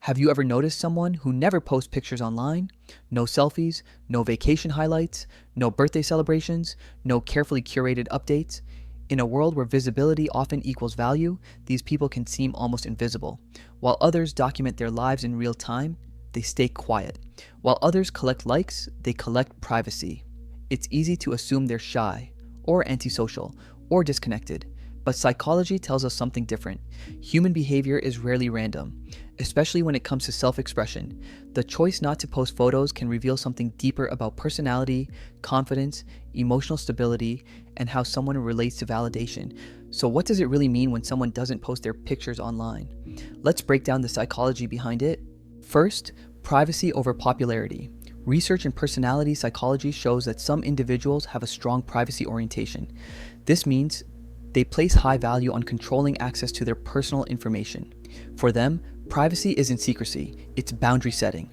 Have you ever noticed someone who never posts pictures online? No selfies, no vacation highlights, no birthday celebrations, no carefully curated updates? In a world where visibility often equals value, these people can seem almost invisible. While others document their lives in real time, they stay quiet. While others collect likes, they collect privacy. It's easy to assume they're shy, or antisocial, or disconnected. But psychology tells us something different. Human behavior is rarely random, especially when it comes to self-expression. The choice not to post photos can reveal something deeper about personality, confidence, emotional stability, and how someone relates to validation. So what does it really mean when someone doesn't post their pictures online? Let's break down the psychology behind it. First, privacy over popularity. Research in personality psychology shows that some individuals have a strong privacy orientation. This means they place high value on controlling access to their personal information. For them, privacy isn't secrecy, it's boundary setting.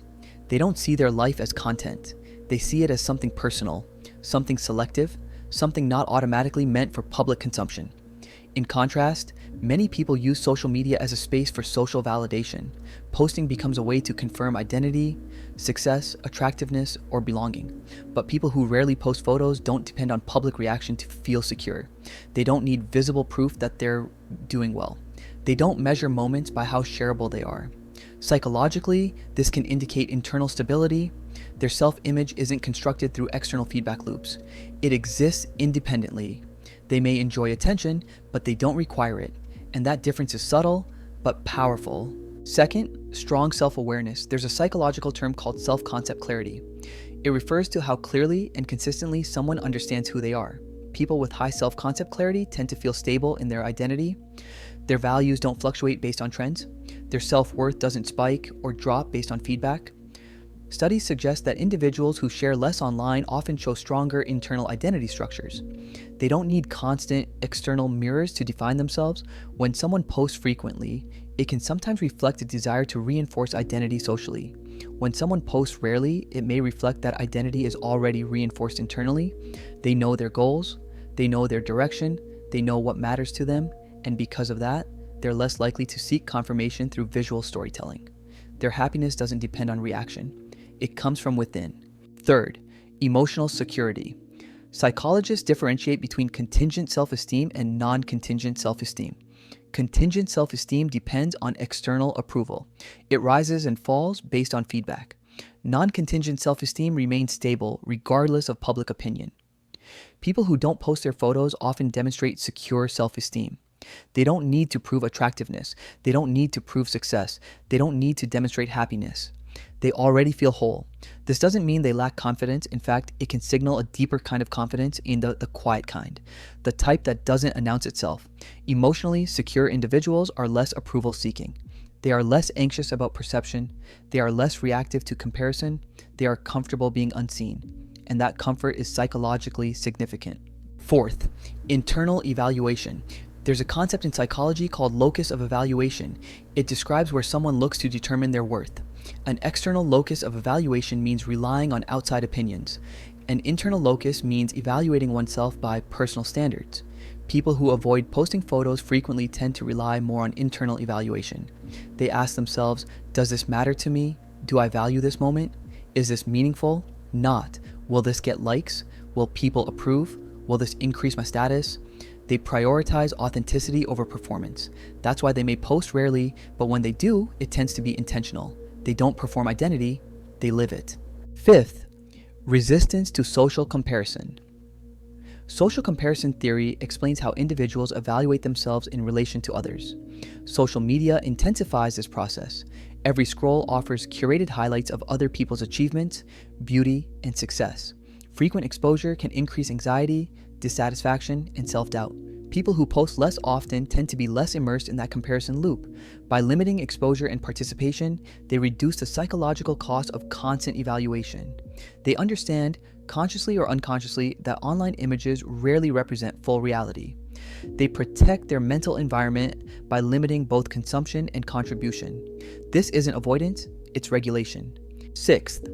They don't see their life as content. They see it as something personal, something selective, something not automatically meant for public consumption. In contrast, many people use social media as a space for social validation. Posting becomes a way to confirm identity, success, attractiveness, or belonging. But people who rarely post photos don't depend on public reaction to feel secure. They don't need visible proof that they're doing well. They don't measure moments by how shareable they are. Psychologically, this can indicate internal stability. Their self-image isn't constructed through external feedback loops. It exists independently. They may enjoy attention, but they don't require it. And that difference is subtle, but powerful. Second, strong self-awareness. There's a psychological term called self-concept clarity. It refers to how clearly and consistently someone understands who they are. People with high self-concept clarity tend to feel stable in their identity. Their values don't fluctuate based on trends. Their self-worth doesn't spike or drop based on feedback. Studies suggest that individuals who share less online often show stronger internal identity structures. They don't need constant external mirrors to define themselves. When someone posts frequently, it can sometimes reflect a desire to reinforce identity socially. When someone posts rarely, it may reflect that identity is already reinforced internally. They know their goals, they know their direction, they know what matters to them, and because of that, they're less likely to seek confirmation through visual storytelling. Their happiness doesn't depend on reaction. It comes from within. Third, emotional security. Psychologists differentiate between contingent self-esteem and non-contingent self-esteem. Contingent self-esteem depends on external approval. It rises and falls based on feedback. Non-contingent self-esteem remains stable regardless of public opinion. People who don't post their photos often demonstrate secure self-esteem. They don't need to prove attractiveness. They don't need to prove success. They don't need to demonstrate happiness. They already feel whole. This doesn't mean they lack confidence. In fact, it can signal a deeper kind of confidence in the quiet kind, the type that doesn't announce itself. Emotionally secure individuals are less approval seeking. They are less anxious about perception. They are less reactive to comparison. They are comfortable being unseen. And that comfort is psychologically significant. Fourth, internal evaluation. There's a concept in psychology called locus of evaluation. It describes where someone looks to determine their worth. An external locus of evaluation means relying on outside opinions. An internal locus means evaluating oneself by personal standards. People who avoid posting photos frequently tend to rely more on internal evaluation. They ask themselves, does this matter to me? Do I value this moment? Is this meaningful? Not. Will this get likes? Will people approve? Will this increase my status? They prioritize authenticity over performance. That's why they may post rarely, but when they do, it tends to be intentional. They don't perform identity, they live it. Fifth, resistance to social comparison. Social comparison theory explains how individuals evaluate themselves in relation to others. Social media intensifies this process. Every scroll offers curated highlights of other people's achievements, beauty, and success. Frequent exposure can increase anxiety, dissatisfaction, and self-doubt. People who post less often tend to be less immersed in that comparison loop. By limiting exposure and participation, they reduce the psychological cost of constant evaluation. They understand, consciously or unconsciously, that online images rarely represent full reality. They protect their mental environment by limiting both consumption and contribution. This isn't avoidance, it's regulation. Sixth,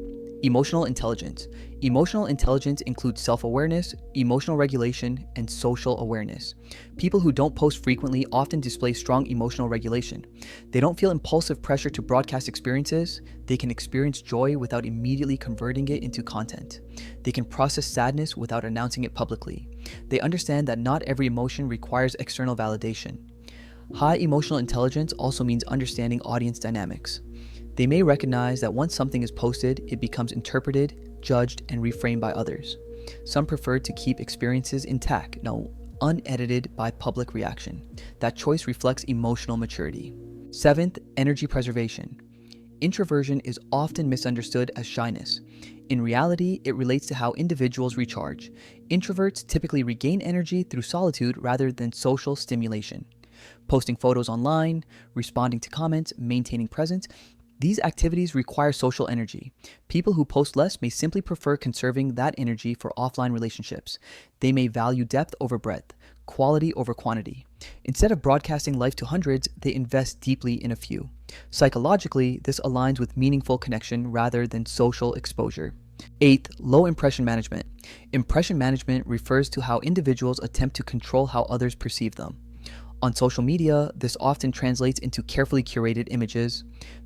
Emotional intelligence. Emotional intelligence includes self-awareness, emotional regulation, and social awareness. People who don't post frequently often display strong emotional regulation. They don't feel impulsive pressure to broadcast experiences. They can experience joy without immediately converting it into content. They can process sadness without announcing it publicly. They understand that not every emotion requires external validation. High emotional intelligence also means understanding audience dynamics. They may recognize that once something is posted, it becomes interpreted, judged, and reframed by others. Some prefer to keep experiences intact, unedited by public reaction. That choice reflects emotional maturity. Seventh, energy preservation. Introversion is often misunderstood as shyness. In reality, it relates to how individuals recharge. Introverts typically regain energy through solitude rather than social stimulation. Posting photos online, responding to comments, maintaining presence, these activities require social energy. People who post less may simply prefer conserving that energy for offline relationships. They may value depth over breadth, quality over quantity. Instead of broadcasting life to hundreds, they invest deeply in a few. Psychologically, this aligns with meaningful connection rather than social exposure. Eighth, low impression management. Impression management refers to how individuals attempt to control how others perceive them. On social media, this often translates into carefully curated images.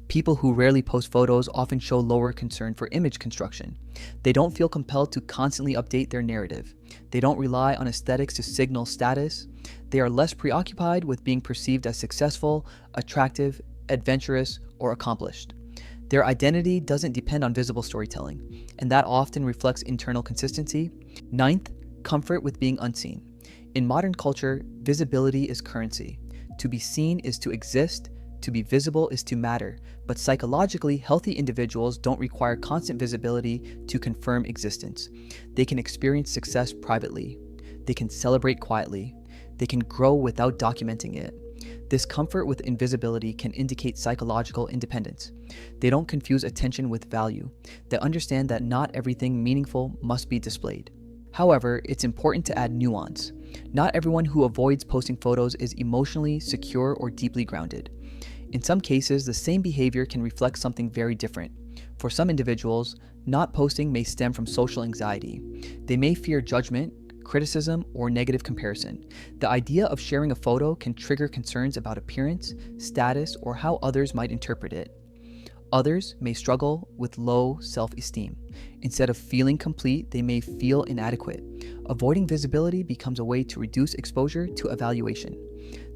People who rarely post photos often show lower concern for image construction. They don't feel compelled to constantly update their narrative. They don't rely on aesthetics to signal status. They are less preoccupied with being perceived as successful, attractive, adventurous, or accomplished. Their identity doesn't depend on visible storytelling, and that often reflects internal consistency. Ninth, comfort with being unseen. In modern culture, visibility is currency. To be seen is to exist, to be visible is to matter, but psychologically, healthy individuals don't require constant visibility to confirm existence. They can experience success privately. They can celebrate quietly. They can grow without documenting it. This comfort with invisibility can indicate psychological independence. They don't confuse attention with value. They understand that not everything meaningful must be displayed. However, it's important to add nuance. Not everyone who avoids posting photos is emotionally secure or deeply grounded. In some cases, the same behavior can reflect something very different. For some individuals, not posting may stem from social anxiety. They may fear judgment, criticism, or negative comparison. The idea of sharing a photo can trigger concerns about appearance, status, or how others might interpret it. Others may struggle with low self-esteem. Instead of feeling complete, they may feel inadequate. Avoiding visibility becomes a way to reduce exposure to evaluation.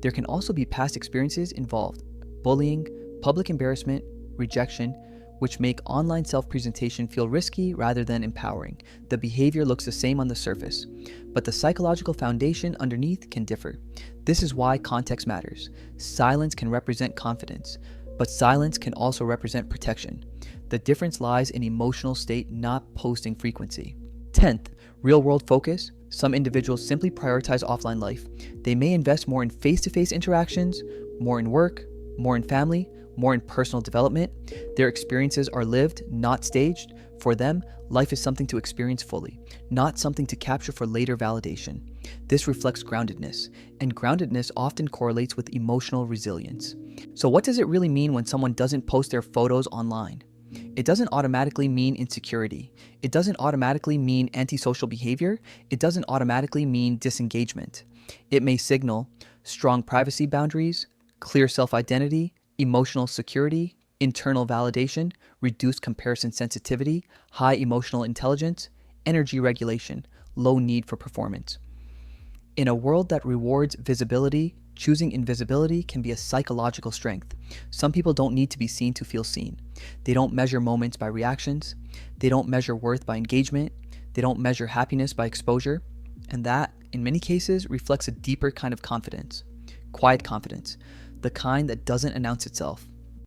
There can also be past experiences involved: bullying, public embarrassment, rejection, which make online self-presentation feel risky rather than empowering. The behavior looks the same on the surface, but the psychological foundation underneath can differ. This is why context matters. Silence can represent confidence, but silence can also represent protection. The difference lies in emotional state, not posting frequency. 10th, real-world focus. Some individuals simply prioritize offline life. They may invest more in face-to-face interactions, more in work, more in family, more in personal development. Their experiences are lived, not staged. For them, life is something to experience fully, not something to capture for later validation. This reflects groundedness, and groundedness often correlates with emotional resilience. So what does it really mean when someone doesn't post their photos online? It doesn't automatically mean insecurity. It doesn't automatically mean antisocial behavior. It doesn't automatically mean disengagement. It may signal strong privacy boundaries, clear self-identity, emotional security, internal validation, reduced comparison sensitivity, high emotional intelligence, energy regulation, low need for performance. In a world that rewards visibility, choosing invisibility can be a psychological strength. Some people don't need to be seen to feel seen. They don't measure moments by reactions. They don't measure worth by engagement. They don't measure happiness by exposure. And that, in many cases, reflects a deeper kind of confidence. Quiet confidence, the kind that doesn't announce itself.